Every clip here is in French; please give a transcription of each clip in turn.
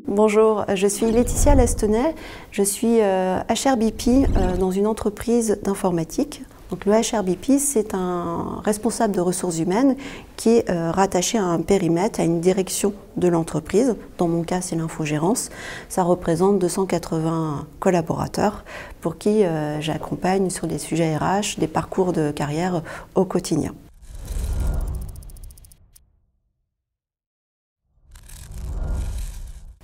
Bonjour, je suis Laetitia Lastonnet, je suis HRBP dans une entreprise d'informatique. Donc le HRBP, c'est un responsable de ressources humaines qui est rattaché à un périmètre, à une direction de l'entreprise. Dans mon cas, c'est l'infogérance. Ça représente 280 collaborateurs pour qui j'accompagne sur des sujets RH, des parcours de carrière au quotidien.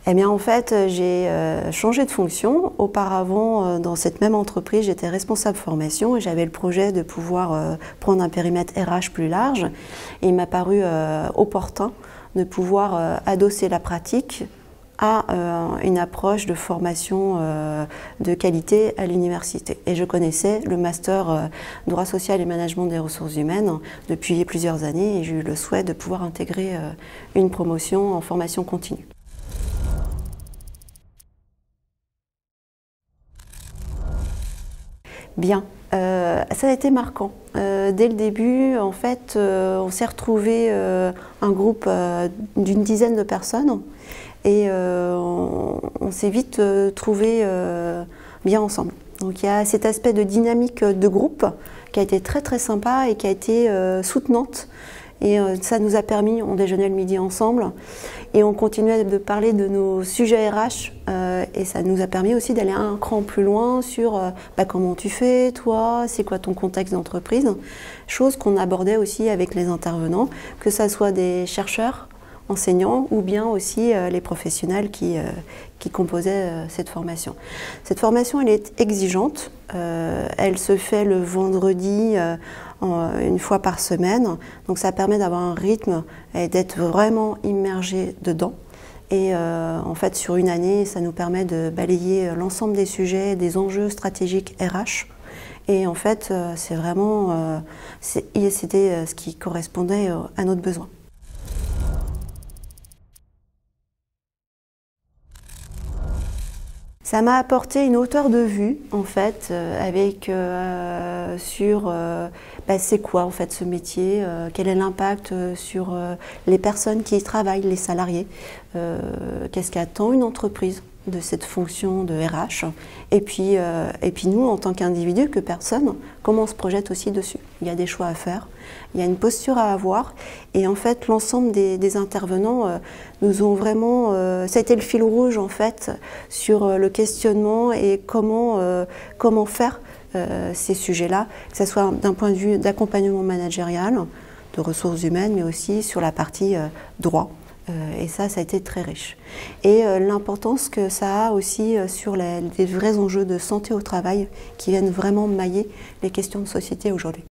Eh bien, en fait, j'ai changé de fonction. Auparavant, dans cette même entreprise, j'étais responsable formation et j'avais le projet de pouvoir prendre un périmètre RH plus large. Et il m'a paru opportun de pouvoir adosser la pratique à une approche de formation de qualité à l'université. Et je connaissais le master droit social et management des ressources humaines depuis plusieurs années et j'ai eu le souhait de pouvoir intégrer une promotion en formation continue. Bien, ça a été marquant. Dès le début, en fait, on s'est retrouvé un groupe d'une dizaine de personnes et on s'est vite trouvé bien ensemble. Donc il y a cet aspect de dynamique de groupe qui a été très très sympa et qui a été soutenante. Et ça nous a permis, on déjeunait le midi ensemble et on continuait de parler de nos sujets RH et ça nous a permis aussi d'aller un cran plus loin sur comment tu fais toi, c'est quoi ton contexte d'entreprise, chose qu'on abordait aussi avec les intervenants, que ça soit des chercheurs, enseignants ou bien aussi les professionnels qui composaient cette formation. Cette formation, elle est exigeante, elle se fait le vendredi une fois par semaine, donc ça permet d'avoir un rythme et d'être vraiment immergé dedans. Et en fait, sur une année, ça nous permet de balayer l'ensemble des sujets, des enjeux stratégiques RH. Et en fait, c'est vraiment, c'était ce qui correspondait à notre besoin. Ça m'a apporté une hauteur de vue, en fait, avec sur c'est quoi en fait ce métier, quel est l'impact sur les personnes qui y travaillent, les salariés, qu'est-ce qu'attend une entreprise de cette fonction de RH, et puis nous, en tant qu'individus, que personne, comment on se projette aussi dessus. Il y a des choix à faire, il y a une posture à avoir, et en fait, l'ensemble des intervenants nous ont vraiment... ça a été le fil rouge, en fait, sur le questionnement et comment faire ces sujets-là, que ce soit d'un point de vue d'accompagnement managérial, de ressources humaines, mais aussi sur la partie droit. Et ça a été très riche. Et l'importance que ça a aussi sur les vrais enjeux de santé au travail qui viennent vraiment mailler les questions de société aujourd'hui.